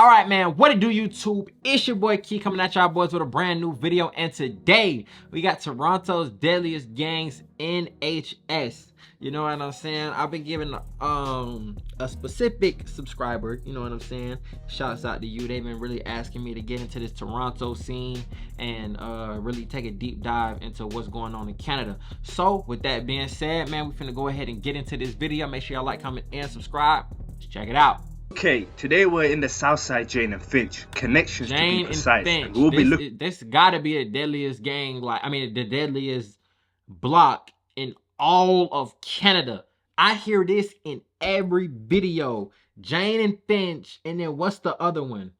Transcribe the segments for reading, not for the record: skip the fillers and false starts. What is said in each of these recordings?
All right, man, what it do, YouTube? It's your boy Key coming at y'all boys with a brand new video, and today we got Toronto's deadliest gangs, NHS. You know what I'm saying? I've been giving a specific subscriber, you know what I'm saying, shouts out to you. They've been really asking me to get into this Toronto scene and really take a deep dive into what's going on in Canada. So with that being said, man, we're finna go ahead and get into this video. Make sure y'all like, comment, and subscribe. Let's check it out. Okay, today we're in the Southside Jane and Finch connections, Jane to be precise. And we'll be looking. This gotta be the deadliest gang, the deadliest block in all of Canada. I hear this in every video. Jane and Finch, and then what's the other one?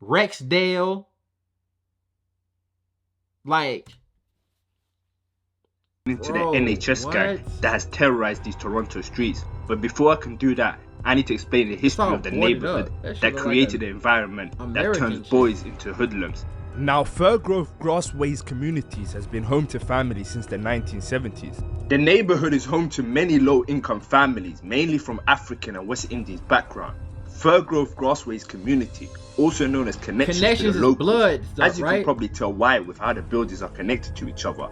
Rexdale. Into the NHS gang that has terrorized these Toronto streets. But before I can do that, I need to explain the history of the neighborhood that created an environment that turns boys into hoodlums. Now, Fairgrove Grassways Communities has been home to families since the 1970s. The neighborhood is home to many low-income families, mainly from African and West Indies background. Fairgrove Grassways Community, also known as Connections to the Locals, as you can probably tell why with how the buildings are connected to each other.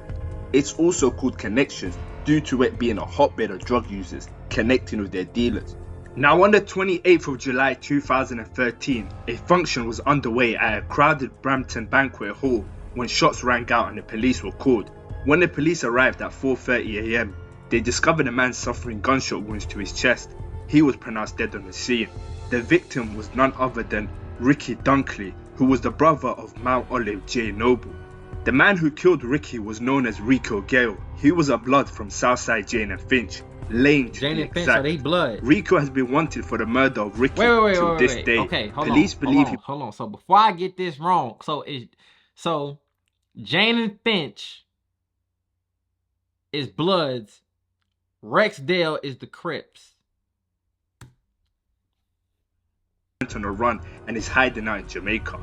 It's also called Connections due to it being a hotbed of drug users connecting with their dealers. Now, on the 28th of July 2013, a function was underway at a crowded Brampton banquet hall when shots rang out and the police were called. When the police arrived at 4:30 AM, they discovered a man suffering gunshot wounds to his chest. He was pronounced dead on the scene. The victim was none other than Ricky Dunkley, who was the brother of Mount Olive J. Noble. The man who killed Ricky was known as Rico Gale. He was a blood from Southside Jane and Finch. Lane to be exact. So they blood. Rico has been wanted for the murder of Ricky to this day. Okay, Police believe hold on. So before I get this wrong, so Jane and Finch is Bloods, Rexdale is the Crips. On a run and is hiding out in Jamaica.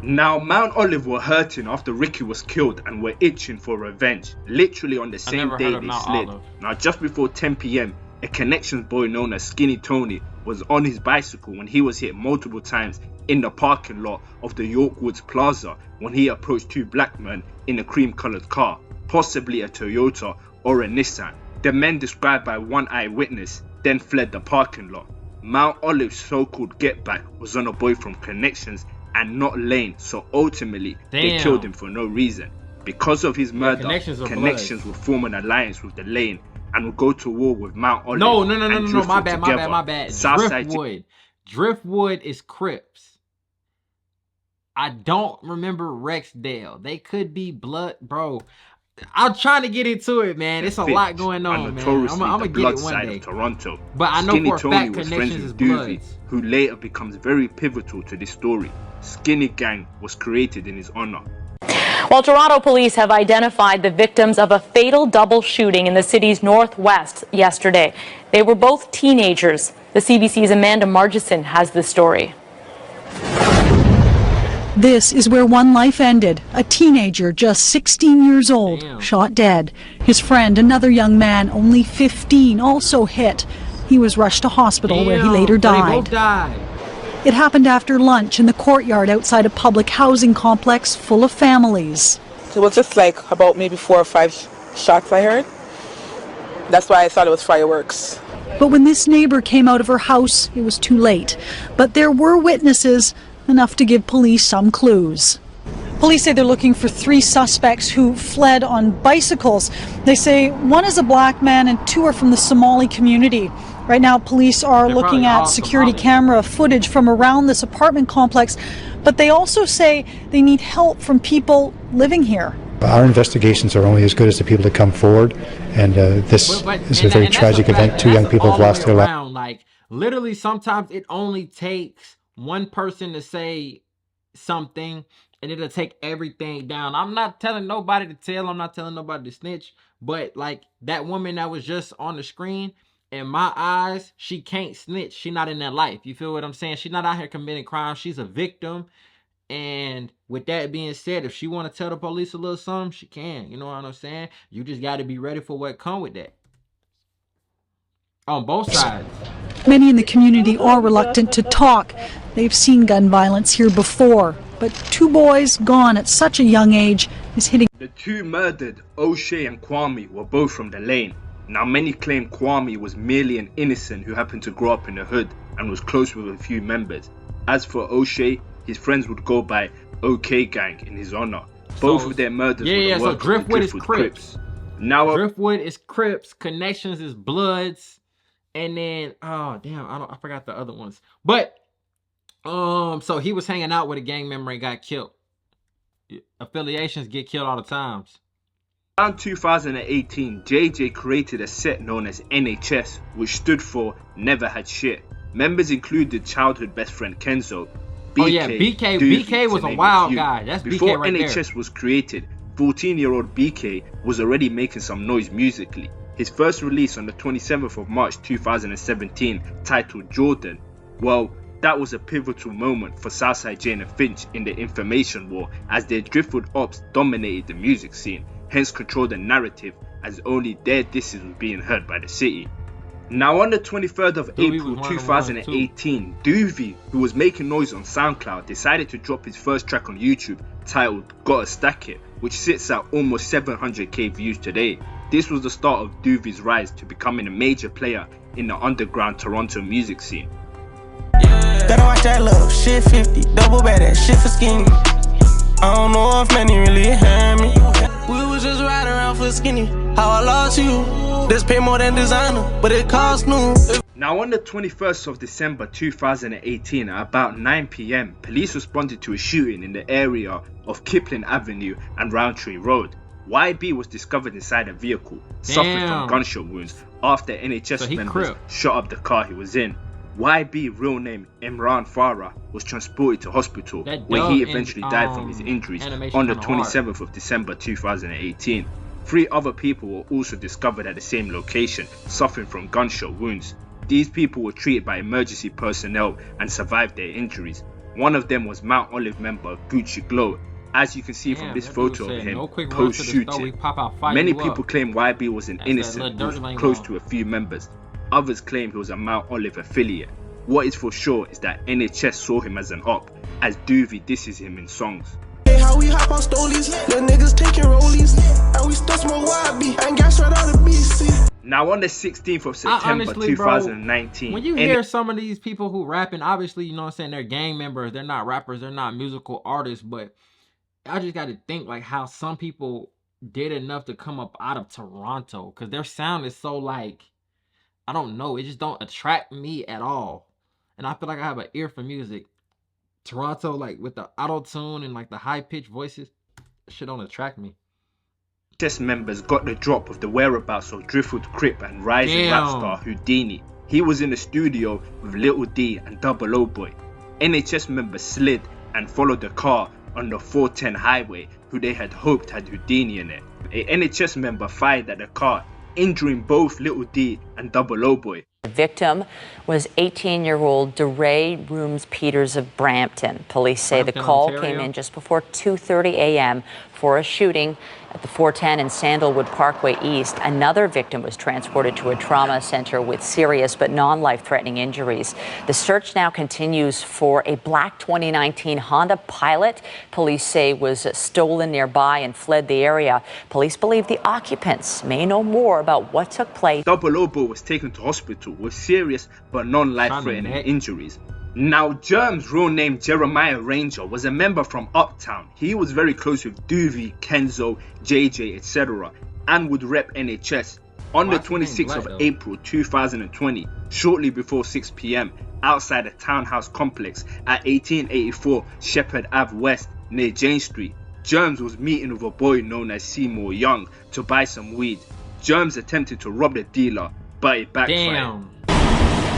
Now, Mount Olive were hurting after Ricky was killed and were itching for revenge. Literally on the same day they slid. Now, just before 10 PM, a Connections boy known as Skinny Tony was on his bicycle when he was hit multiple times in the parking lot of the York Woods Plaza when he approached two black men in a cream-colored car, possibly a Toyota or a Nissan. The men, described by one eyewitness, then fled the parking lot. Mount Olive's so-called get-back was on a boy from Connections and not Lane, so ultimately they killed him for no reason. Because of his murder, Connections will form an alliance with the Lane and will go to war with Mount Olive. No, my bad. Driftwood is Crips. I don't remember Rexdale. They could be blood, bro. I'm trying to get into it, man. It's a lot going on, man. I'm gonna get it one day. Toronto. But I know for a fact Connections is Bloods, who later becomes very pivotal to this story. Skinny Gang was created in his honor. Well, Toronto police have identified the victims of a fatal double shooting in the city's northwest yesterday. They were both teenagers. The CBC's Amanda Margison has the story. This is where one life ended. A teenager just 16 years old, shot dead. His friend, another young man, only 15, also hit. He was rushed to hospital where he later died. They both died. It happened after lunch in the courtyard outside a public housing complex full of families. It was just like about maybe 4 or 5 shots I heard. That's why I thought it was fireworks. But when this neighbor came out of her house, it was too late. But there were witnesses, enough to give police some clues. Police say they're looking for 3 suspects who fled on bicycles. They say one is a black man and 2 are from the Somali community. Right now, police are looking at security camera footage from around this apartment complex, but they also say they need help from people living here. Our investigations are only as good as the people that come forward, and this is a very tragic event. 2 young people have lost their lives. Like, literally, sometimes it only takes one person to say something, and it'll take everything down. I'm not telling nobody to tell, I'm not telling nobody to snitch, but like that woman that was just on the screen, in my eyes, she can't snitch. She's not in that life. You feel what I'm saying? She's not out here committing crimes. She's a victim. And with that being said, if she want to tell the police a little something, she can. You know what I'm saying? You just got to be ready for what come with that. On both sides. Many in the community are reluctant to talk. They've seen gun violence here before, but 2 boys gone at such a young age is hitting. The 2 murdered, O'Shea and Kwame, were both from the lane. Now many claim Kwame was merely an innocent who happened to grow up in the hood and was close with a few members. As for O'Shea, his friends would go by OK Gang in his honor. Both of their murders were the work of the Driftwood is Crips. Now Driftwood is Crips, Connections is Bloods, and then I forgot the other ones. But so he was hanging out with a gang member and got killed. Affiliations get killed all the times. Around 2018, JJ created a set known as NHS, which stood for Never Had Shit. Members included childhood best friend Kenzo, BK was a wild guy. That's Before BK right NHS was created, 14-year-old BK was already making some noise musically. His first release on the 27th of March 2017, titled Jordan, well, that was a pivotal moment for Southside Jane and Finch in the information war, as their Driftwood ops dominated the music scene, hence controlled the narrative, as only their disses were being heard by the city. Now on the 23rd of April 2018, Doovie, who was making noise on SoundCloud, decided to drop his first track on YouTube titled Gotta Stack It, which sits at almost 700k views today. This was the start of Doovie's rise to becoming a major player in the underground Toronto music scene. Better watch that love, shit 50, double bad, that shit for skinny. I don't know if many really hear me. We was just riding around for skinny. How I lost you. This pay more than designer, but it costs new. Now on the 21st of December 2018 at about 9 PM, police responded to a shooting in the area of Kipling Avenue and Roundtree Road. YB was discovered inside a vehicle, suffering from gunshot wounds after NHS members shot up the car he was in. YB, real name Imran Farah, was transported to hospital where he eventually died from his injuries on the 27th of December 2018. 3 other people were also discovered at the same location, suffering from gunshot wounds. These people were treated by emergency personnel and survived their injuries. One of them was Mount Olive member Gucci Glow. As you can see from this photo of him post-shooting, many people claim YB was an innocent who was close to a few members. Others claim he was a Mount Olive affiliate. What is for sure is that NHS saw him as an op, as Doovie disses him in songs. Hey, how we hop on stolies, the niggas taking rollies, and we still smoke YB, and gas right out of BC. Now on the 16th of September 2019, when you hear some of these people who rapping, obviously, you know what I'm saying, they're gang members, they're not rappers, they're not musical artists, but I just got to think like how some people did enough to come up out of Toronto, because their sound is so like, I don't know, it just don't attract me at all. And I feel like I have an ear for music. Toronto, like with the auto-tune and like the high-pitched voices, shit don't attract me. NHS members got the drop of the whereabouts of Driftwood Crip and rising rap star Houdini. He was in the studio with Little D and Double O Boy. NHS members slid and followed the car on the 410 highway, who they had hoped had Houdini in it. A NHS member fired at the car, injuring both Little D and Double O Boy. The victim was 18-year-old DeRay Rooms Peters of Brampton. Police say the call came in just before 2:30 a.m. for a shooting at the 410 and Sandalwood Parkway East. Another victim was transported to a trauma center with serious but non-life-threatening injuries. The search now continues for a black 2019 Honda Pilot police say was stolen nearby and fled the area. Police believe the occupants may know more about what took place. Double O Boy was taken to hospital with serious but non-life-threatening injuries. Now, Germ's real name Jeremiah Ranger was a member from Uptown. He was very close with Doovie, Kenzo, JJ, etc. and would rep NHS. On the 26th of April 2020, shortly before 6 PM, outside a townhouse complex at 1884 Shepherd Ave West near Jane Street, Germs was meeting with a boy known as Seymour Young to buy some weed. Germs attempted to rob the dealer, but it backfired.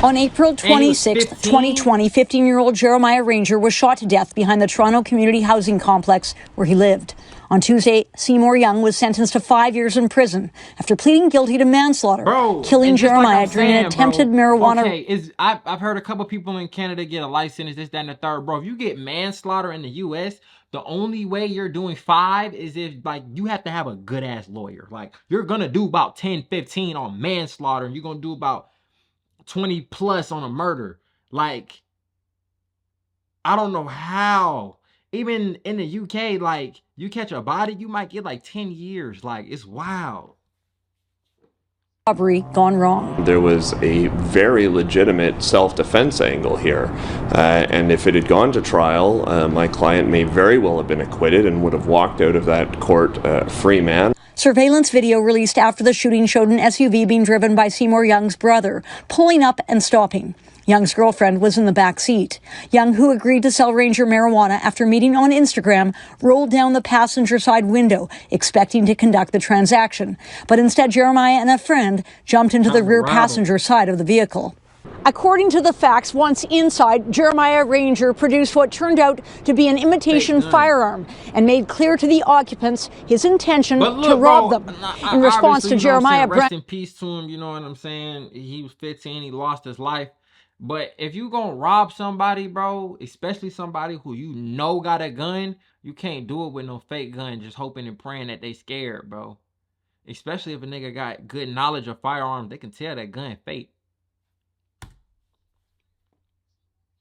On April 26, 2020, 15-year-old Jeremiah Ranger was shot to death behind the Toronto Community Housing Complex where he lived. On Tuesday, Seymour Young was sentenced to 5 years in prison after pleading guilty to manslaughter, killing Jeremiah during an attempted marijuana... Okay, I've heard a couple people in Canada get a license, this, that, and the third. Bro, if you get manslaughter in the U.S., the only way you're doing 5 is if, like, you have to have a good-ass lawyer. Like, you're going to do about 10, 15 on manslaughter, and you're going to do about 20 plus on a murder. Like, I don't know how. Even in the UK, like, you catch a body, you might get like 10 years. Like, it's wild. Robbery gone wrong. There was a very legitimate self-defense angle here, and if it had gone to trial, my client may very well have been acquitted and would have walked out of that court free man. Surveillance video released after the shooting showed an SUV being driven by Seymour Young's brother, pulling up and stopping. Young's girlfriend was in the back seat. Young, who agreed to sell Ranger marijuana after meeting on Instagram, rolled down the passenger side window, expecting to conduct the transaction. But instead, Jeremiah and a friend jumped into the rear passenger side of the vehicle. According to the facts, once inside, Jeremiah Ranger produced what turned out to be an imitation firearm and made clear to the occupants his intention to rob them. In response to Jeremiah, rest in peace to him, you know what I'm saying? He was 15, he lost his life. But if you gonna rob somebody, bro, especially somebody who you know got a gun, you can't do it with no fake gun, just hoping and praying that they scared, bro. Especially if a nigga got good knowledge of firearms, they can tell that gun fake.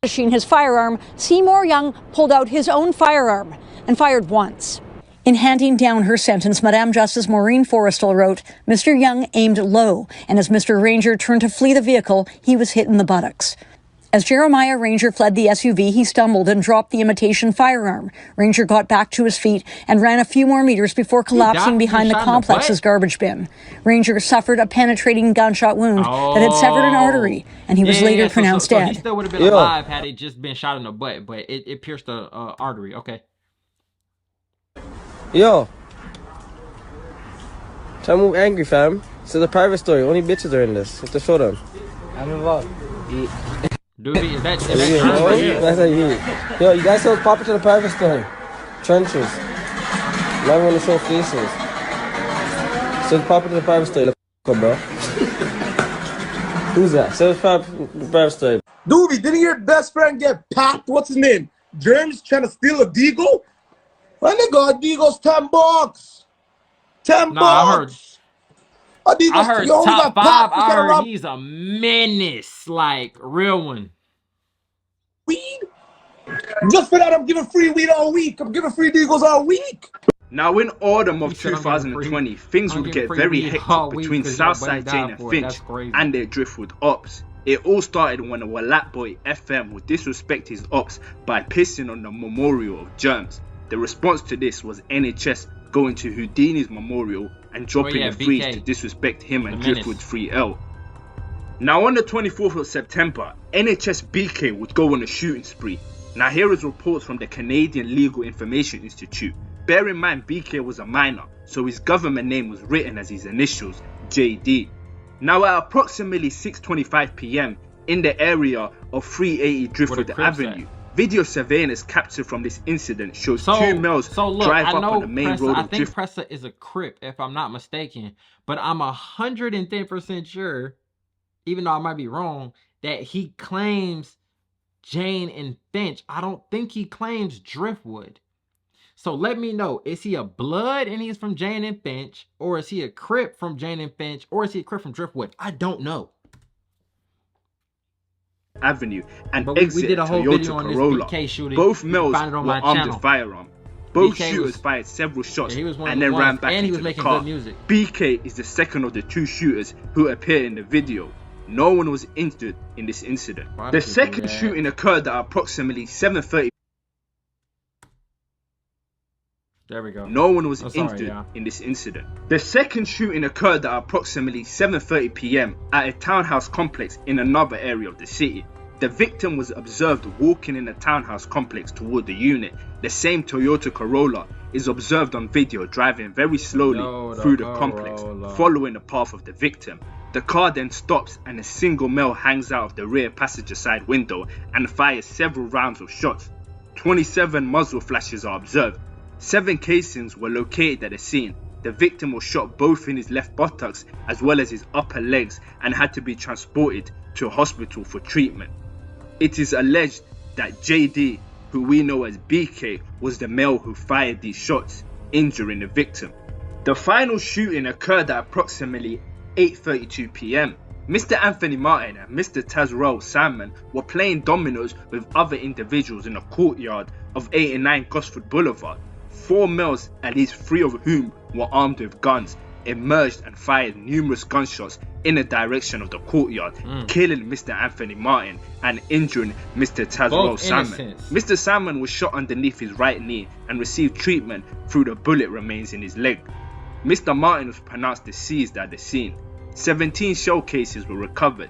His firearm, Seymour Young pulled out his own firearm and fired once. In handing down her sentence, Madame Justice Maureen Forrestal wrote, Mr. Young aimed low, and as Mr. Ranger turned to flee the vehicle, he was hit in the buttocks. As Jeremiah Ranger fled the SUV, he stumbled and dropped the imitation firearm. Ranger got back to his feet and ran a few more meters before collapsing behind the complex's garbage bin. Ranger suffered a penetrating gunshot wound that had severed an artery, and he was later pronounced dead. He still would have been alive had it just been shot in the butt, but it pierced the artery. Okay. Yo. Try to move angry, fam. This is a private story. Only bitches are in this. You have to show them. I'm involved. Dude, is that that's how you eat. Yo, you guys still pop it to the private story. Trenches. Never want to show faces. Still pop it to the private story. Bro. Who's that? Still pop it to the private story. Doobie, didn't your best friend get popped? What's his name? Germs trying to steal a Deagle? My nigga, Deagle's $10. $10. I heard top 5. I heard he's a menace, like real one. Weed? Just for that, I'm giving free weed all week. I'm giving free Deagles all week. Now, in autumn of 2020, things would get very hectic between Southside Jane and Finch and their Driftwood ops. It all started when a Wallat boy FM would disrespect his ops by pissing on the memorial of Germs. The response to this was NHS going to Houdini's memorial and dropping a freeze to disrespect him and Driftwood's 3L. Now on the 24th of September, NHS BK would go on a shooting spree. Now here is reports from the Canadian Legal Information Institute. Bear in mind BK was a minor, so his government name was written as his initials, JD. Now at approximately 6:25 PM in the area of 380 Driftwood Avenue, video surveillance captured from this incident shows two males drive up on the main road. I think Pressa is a Crip, if I'm not mistaken, but I'm 110% sure, even though I might be wrong, that he claims Jane and Finch. I don't think he claims Driftwood. So let me know, is he a Blood and he's from Jane and Finch, or is he a Crip from Jane and Finch, or is he a Crip from Driftwood? I don't know. Avenue and exit Toyota Corolla. Both males were armed with firearm. Both shooters fired several shots and then ran back into the car. BK is the second of the two shooters who appear in the video. No one was injured in this incident. The second shooting occurred at approximately 7:30. There we go. No one was injured in this incident. The second shooting occurred at approximately 7:30 PM at a townhouse complex in another area of the city. The victim was observed walking in the townhouse complex toward the unit. The same Toyota Corolla is observed on video driving very slowly through the complex, following the path of the victim. The car then stops and a single male hangs out of the rear passenger side window and fires several rounds of shots. 27 muzzle flashes are observed. 7 casings were located at the scene. The victim was shot both in his left buttocks as well as his upper legs and had to be transported to a hospital for treatment. It is alleged that JD, who we know as BK, was the male who fired these shots, injuring the victim. The final shooting occurred at approximately 8:32 PM. Mr. Anthony Martin and Mr. Tazrell Salmon were playing dominoes with other individuals in a courtyard of 89 Gosford Boulevard. 4 males, at least 3 of whom were armed with guns, emerged and fired numerous gunshots in the direction of the courtyard, killing Mr. Anthony Martin and injuring Mr. Tazrell Salmon. Mr. Salmon was shot underneath his right knee and received treatment through the bullet remains in his leg. Mr. Martin was pronounced deceased at the scene. 17 shell cases were recovered.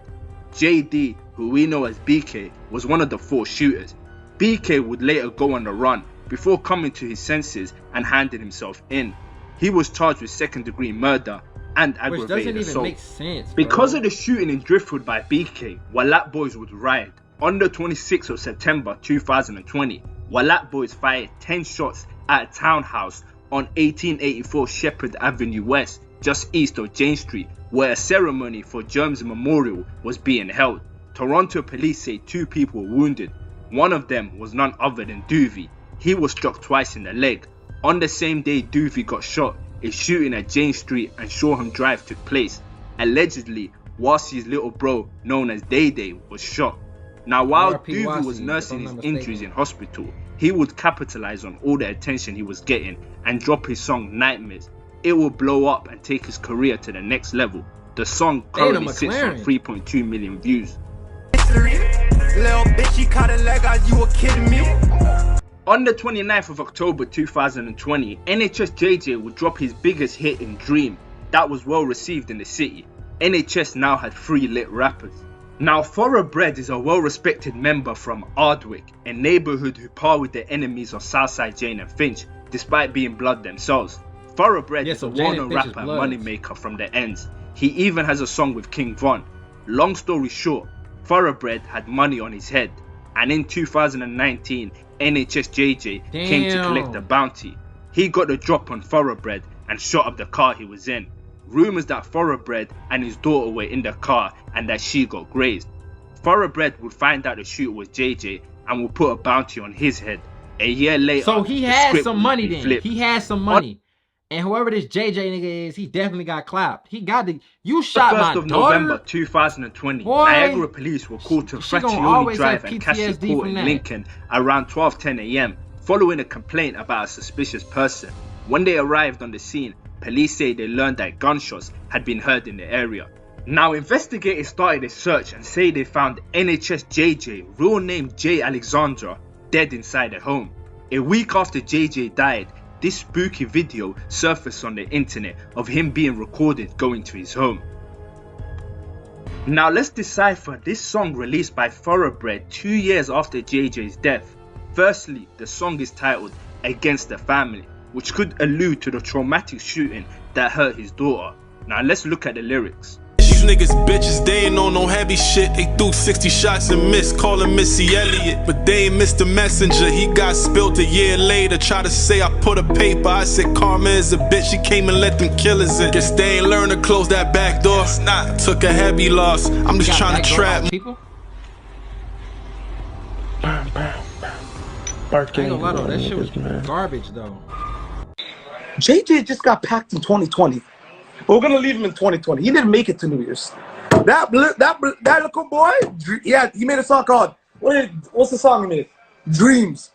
JD, who we know as BK, was one of the 4 shooters. BK would later go on the run before coming to his senses and handing himself in. He was charged with 2nd-degree murder and aggravated assault. Make sense, because of the shooting in Driftwood by BK, Walat boys would riot. On the 26th of September 2020, Walat boys fired 10 shots at a townhouse on 1884 Shepherd Avenue West, just east of Jane Street, where a ceremony for Germs Memorial was being held. Toronto police say 2 people were wounded. One of them was none other than Doovie. He was struck twice in the leg. On the same day Doovie got shot, a shooting at Jane Street and Shoreham Drive took place. Allegedly, Wasi's little bro, known as Day Day, was shot. Now while Doovie was nursing his injuries in hospital, he would capitalize on all the attention he was getting and drop his song Nightmares. It will blow up and take his career to the next level. The song currently sits on 3.2 million views. On the 29th of October 2020, NHS JJ would drop his biggest hit in Dream. That was well received in the city. NHS now had 3 lit rappers. Now Thoroughbred is a well respected member from Ardwick, a neighbourhood who par with their enemies on Southside Jane and Finch, despite being blood themselves. Thoroughbred is a well-known rapper and moneymaker from the ends. He even has a song with King Von. Long story short, Thoroughbred had money on his head, and in 2019, NHS JJ came to collect the bounty. He got the drop on Thoroughbred and shot up the car he was in. Rumours that Thoroughbred and his daughter were in the car and that she got grazed. Thoroughbred would find out the shooter was JJ and would put a bounty on his head. A year later, so he had some money then. He had some money. And whoever this JJ nigga is, he definitely got clapped. He got the... You shot my daughter? On the 1st of November 2020, Niagara police were called to Fraccioli Drive and Cassie Court in Lincoln around 12:10 AM following a complaint about a suspicious person. When they arrived on the scene, police say they learned that gunshots had been heard in the area. Now investigators started a search and say they found NHS JJ, real name J Alexandra, dead inside a home. A week after JJ died, this spooky video surfaced on the internet of him being recorded going to his home. Now let's decipher this song released by Thoroughbred 2 years after JJ's death. Firstly, the song is titled Against the Family, which could allude to the traumatic shooting that hurt his daughter. Now let's look at the lyrics. These niggas bitches, they ain't on no heavy shit. They threw 60 shots and missed, calling Missy Elliott. But they ain't Mr. Messenger, he got spilt a year later. Try to say I put a paper, I said karma is a bitch. She came and let them killers in. Guess they ain't learn to close that back door. Nah, took a heavy loss, I'm just trying to trap people. I ain't gonna lie though, that shit was garbage though. JJ just got packed in 2020. We're gonna leave him in 2020. He didn't make it to New Year's. That little boy, yeah, he made a song called what's the song he made? Dreams.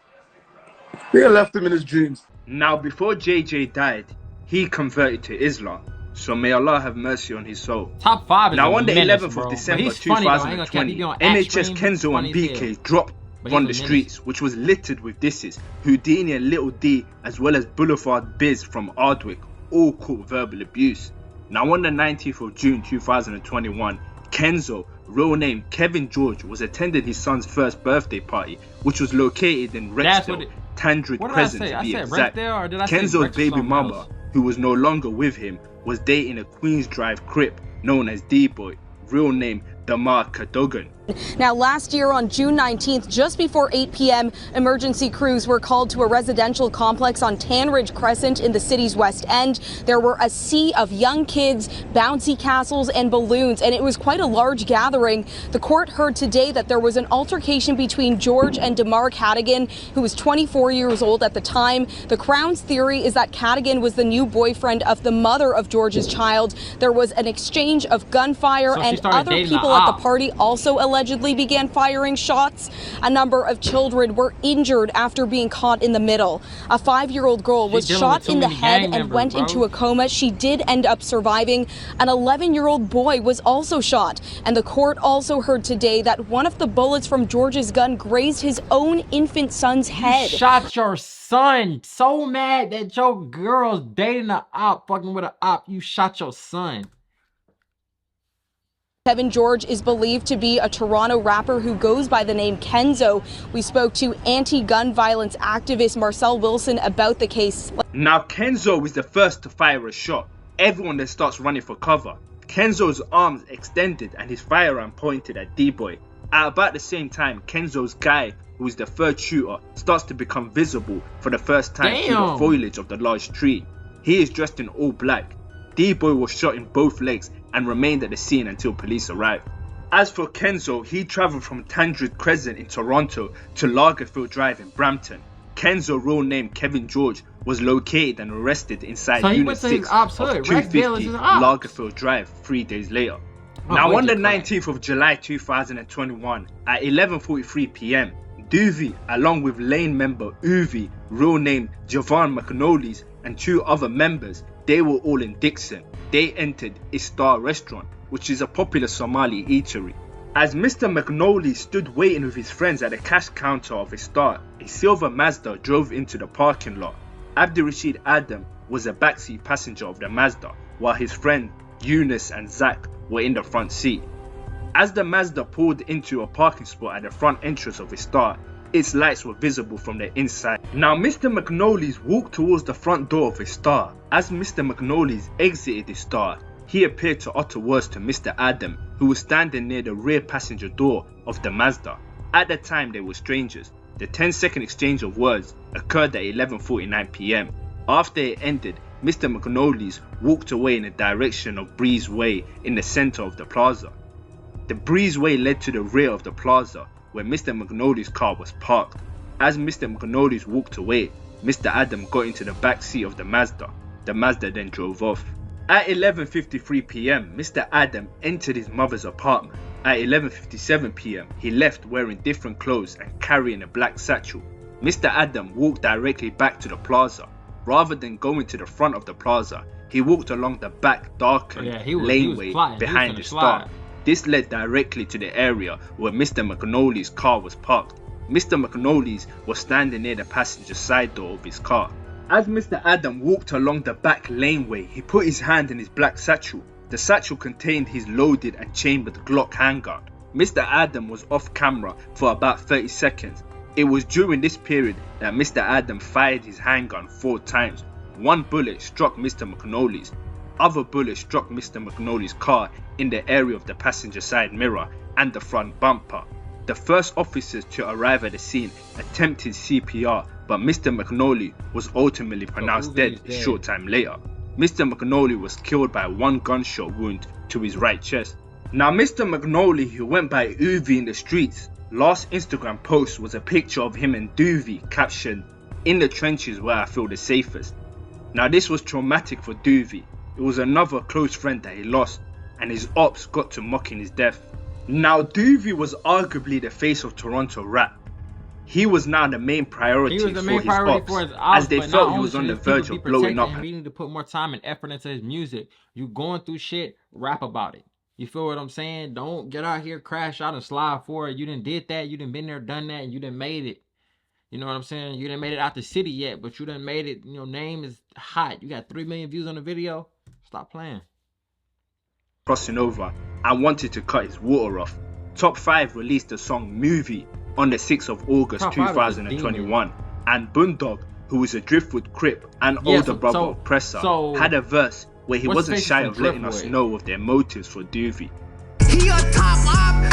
They left him in his dreams. Now before JJ died, he converted to Islam. So may Allah have mercy on his soul. Top 5 is now on the menace, 11th bro. of December funny, 2020, NHS Kenzo and BK dropped on the streets, which was littered with disses. Houdini and Little D, as well as Boulevard Biz from Ardwick, all caught verbal abuse. Now on the 19th of June 2021, Kenzo, real name Kevin George, was attending his son's first birthday party, which was located in Rexdale, Tandred Crescent to be exact. Kenzo's baby mama, who was no longer with him, was dating a Queens Drive crip known as D-Boy, real name Damar Cadogan. Now, last year on June 19th, just before 8 p.m., emergency crews were called to a residential complex on Tanridge Crescent in the city's West End. There were a sea of young kids, bouncy castles, and balloons, and it was quite a large gathering. The court heard today that there was an altercation between George and DeMar Cadigan, who was 24 years old at the time. The Crown's theory is that Cadigan was the new boyfriend of the mother of George's child. There was an exchange of gunfire, and other people at the party also allegedly began firing shots. A number of children were injured after being caught in the middle. A 5-year-old girl was shot in the head and went into a coma. She did end up surviving. An 11-year-old boy was also shot. And the court also heard today that one of the bullets from George's gun grazed his own infant son's head. You shot your son. So mad that your girl's dating an op, fucking with an op. You shot your son. Kevin George is believed to be a Toronto rapper who goes by the name Kenzo. We spoke to anti-gun violence activist Marcel Wilson about the case. Now, Kenzo is the first to fire a shot. Everyone then starts running for cover. Kenzo's arms extended and his firearm pointed at D-Boy. At about the same time, Kenzo's guy, who is the third shooter, starts to become visible for the first time through the foliage of the large tree. He is dressed in all black. D-Boy was shot in both legs and remained at the scene until police arrived. As for Kenzo, he travelled from Tanridge Crescent in Toronto to Lagerfield Drive in Brampton. Kenzo, real name Kevin George, was located and arrested inside Unit 6 of 250 Lagerfield Drive 3 days later. Now on the 19th of July 2021 at 11:43 p.m, Doovie, along with Lane member Uvi, real name Javon McAnally's, and 2 other members, they were all in Dixon. They entered Istar restaurant, which is a popular Somali eatery. As Mr. McNally stood waiting with his friends at the cash counter of Istar, a silver Mazda drove into the parking lot. Abdirashid Adam was a backseat passenger of the Mazda, while his friend Eunice and Zach were in the front seat. As the Mazda pulled into a parking spot at the front entrance of Istar, its lights were visible from the inside. Now Mr. McNally's walked towards the front door of Istar. As Mr. McNally's exited Istar, he appeared to utter words to Mr. Adam, who was standing near the rear passenger door of the Mazda. At the time they were strangers. The 10-second exchange of words occurred at 11:49 p.m. After it ended, Mr. McNally's walked away in the direction of Breeze Way in the center of the plaza. The Breeze Way led to the rear of the plaza, where Mr. McNally's car was parked. As Mr. McNally's walked away, Mr. Adam got into the back seat of the Mazda. The Mazda then drove off. At 11:53 p.m, Mr. Adam entered his mother's apartment. At 11:57 p.m, he left wearing different clothes and carrying a black satchel. Mr. Adam walked directly back to the plaza. Rather than going to the front of the plaza, he walked along the back darkened laneway behind the start. This led directly to the area where Mr. McNally's car was parked. Mr. McNally's was standing near the passenger side door of his car. As Mr. Adam walked along the back laneway, he put his hand in his black satchel. The satchel contained his loaded and chambered Glock handgun. Mr. Adam was off camera for about 30 seconds. It was during this period that Mr. Adam fired his handgun 4 times. One bullet struck Mr. McNally's. Other bullets struck Mr. McNally's car in the area of the passenger side mirror and the front bumper. The first officers to arrive at the scene attempted CPR, but Mr. McNally was ultimately pronounced dead a short time later. Mr. McNally was killed by 1 gunshot wound to his right chest. Now Mr. McNally, who went by Uvi in the streets, last Instagram post was a picture of him and Doovie captioned, "In the trenches where I feel the safest." Now this was traumatic for Doovie. It was another close friend that he lost, and his ops got to mocking his death. Now Doovie was arguably the face of Toronto rap. He was now the main priority for his ops, as they felt he was on the verge of blowing up. We need to put more time and effort into his music. You going through shit, rap about it. You feel what I'm saying? Don't get out here, crash out and slide for it. You done did that, you done been there, done that, and you done made it. You know what I'm saying? You done made it out the city yet, but you done made it. Your name is hot. You got 3 million views on the video. Stop playing. Crossing over and wanted to cut his water off. Top 5 released the song Movie on the 6th of August 2021, and Boondog, who is a Driftwood Crip and older brother of Pressa, had a verse where he wasn't shy of letting us know of their motives for Doovie. He a top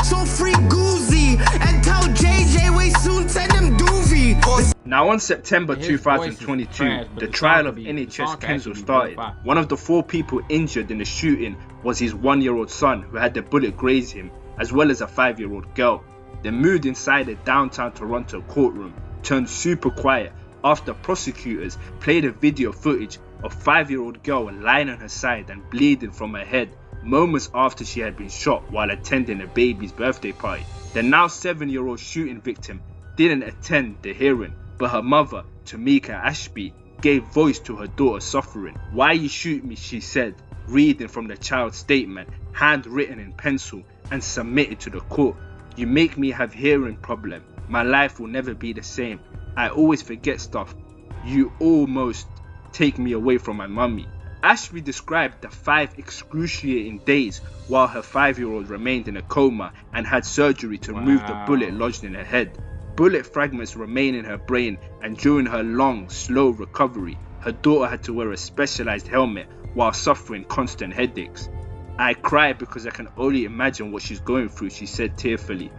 So free Goozy and tell JJ we soon send him doovie. Now on September 2022, the trial of NHS Kenzo started. One of the 4 people injured in the shooting was his 1-year-old son who had the bullet graze him, as well as a 5-year-old girl. The mood inside the downtown Toronto courtroom turned super quiet after prosecutors played a video footage of 5-year-old girl lying on her side and bleeding from her head moments after she had been shot while attending a baby's birthday party. The now 7-year-old shooting victim didn't attend the hearing, but her mother, Tamika Ashby, gave voice to her daughter's suffering. "Why you shoot me?" she said, reading from the child's statement, handwritten in pencil and submitted to the court. "You make me have hearing problem. My life will never be the same. I always forget stuff. You almost take me away from my mummy." Ashby described the 5 excruciating days while her 5-year-old remained in a coma and had surgery to remove the bullet lodged in her head. Bullet fragments remain in her brain, and during her long, slow recovery, her daughter had to wear a specialized helmet while suffering constant headaches. "I cry because I can only imagine what she's going through," she said tearfully.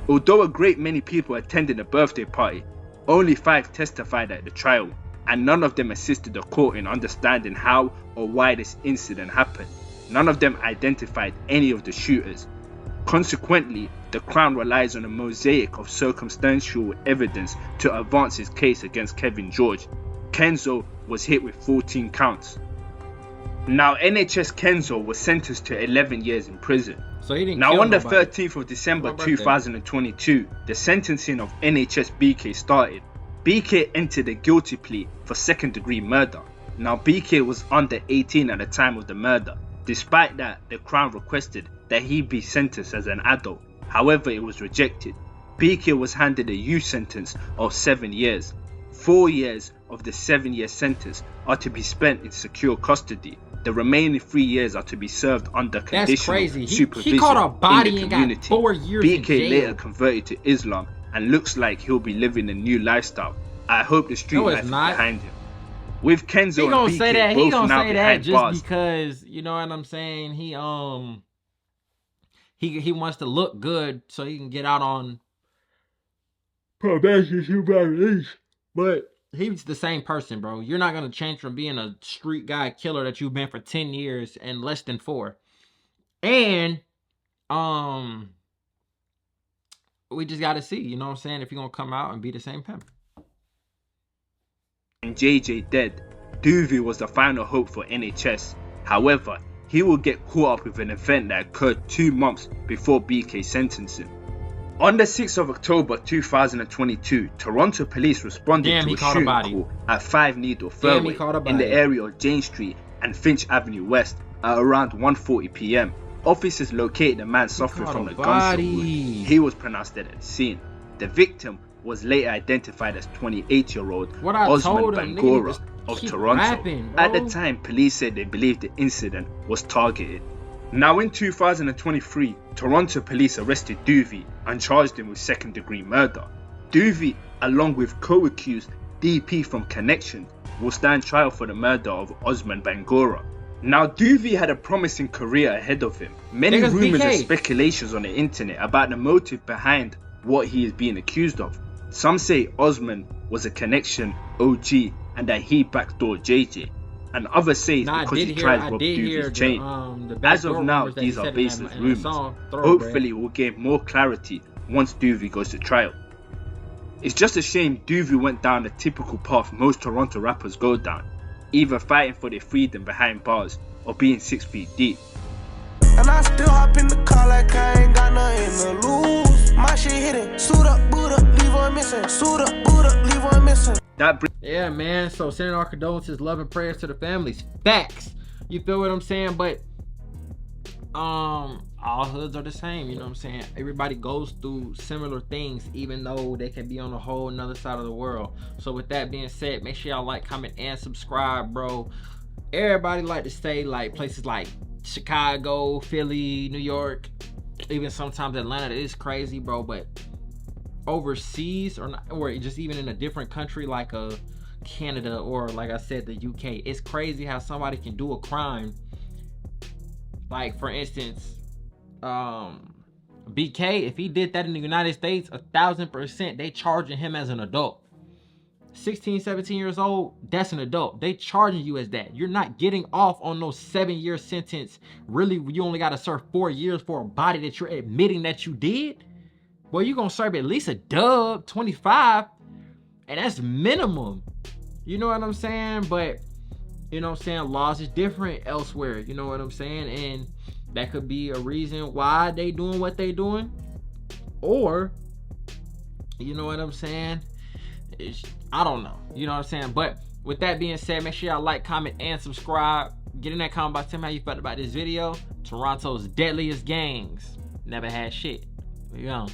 Although a great many people attended the birthday party, only 5 testified at the trial, and none of them assisted the court in understanding how or why this incident happened. None of them identified any of the shooters. Consequently, the Crown relies on a mosaic of circumstantial evidence to advance its case against Kevin George. Kenzo was hit with 14 counts. Now, NHS Kenzo was sentenced to 11 years in prison. So he didn't now, kill on the nobody. 13th of December 2022, the sentencing of NHS BK started. BK entered a guilty plea for second-degree murder. Now, BK was under 18 at the time of the murder. Despite that, the Crown requested that he be sentenced as an adult. However, it was rejected. BK was handed a youth sentence of 7 years. 4 years of the 7-year sentence are to be spent in secure custody. The remaining 3 years are to be served under conditional supervision he caught a body in the and community. got 4 years BK in jail. later converted to Islam and looks like he'll be living a new lifestyle. I hope the street life is behind him. With Kenzo and BK both now behind bars. Just because, you know what I'm saying, he wants to look good so he can get out on probation, but he's the same person, bro. You're not gonna change from being a street guy killer that you've been for 10 years and less than 4. And we just gotta see, you know what I'm saying, if you're gonna come out and be the same pimp. And JJ dead, Doovie was the final hope for NHS. However, he will get caught up with an event that occurred 2 months before BK's sentencing. On the 6th of October 2022, Toronto police responded to a shooting call at 5 Needle Fairway in the area of Jane Street and Finch Avenue West at around 1:40 p.m. Officers located a man suffering from a gunshot wound. He was pronounced dead at the scene. The victim was later identified as 28-year-old Osman Bangura of Toronto. At the time, police said they believed the incident was targeted. Now in 2023, Toronto police arrested Doovie and charged him with second-degree murder. Doovie, along with co-accused DP from Connection, will stand trial for the murder of Osman Bangura. Now, Doovie had a promising career ahead of him. Many rumors and speculations on the internet about the motive behind what he is being accused of. Some say Osman was a Connection OG and that he backdoored JJ. And others say it's because he tried to rob Doovie's chain. As of now, these are baseless rumors. Hopefully, we'll gain more clarity once Doovie goes to trial. It's just a shame Doovie went down the typical path most Toronto rappers go down, either fighting for their freedom behind bars or being 6 feet deep. And I still hop in the car like I ain't got nothing to lose. My shit hitting, suit up, boot up, leave one missing. Suit up, boot up, leave one missing. Yeah, man. So sending our condolences, love and prayers to the families. Facts. You feel what I'm saying? But all hoods are the same, you know what I'm saying? Everybody goes through similar things, even though they can be on a whole nother side of the world. So with that being said, make sure y'all like, comment, and subscribe, bro. Everybody like to stay like places like Chicago, Philly, New York, even sometimes Atlanta. It is crazy, bro, but overseas or just even in a different country like Canada or like I said the UK, it's crazy how somebody can do a crime. Like for instance, BK, if he did that in the United States, 1,000%, they charging him as an adult. 16, 17 years old, that's an adult. They charging you as that. You're not getting off on no 7-year sentence. Really, you only got to serve 4 years for a body that you're admitting that you did. Well, you're going to serve at least a dub, 25. And that's minimum. You know what I'm saying? But, you know what I'm saying? Laws is different elsewhere. You know what I'm saying? And that could be a reason why they doing what they doing. Or, you know what I'm saying? I don't know. You know what I'm saying? But with that being said, make sure y'all like, comment, and subscribe. Get in that comment box. Tell me how you felt about this video. Toronto's deadliest gangs never had shit. We gone.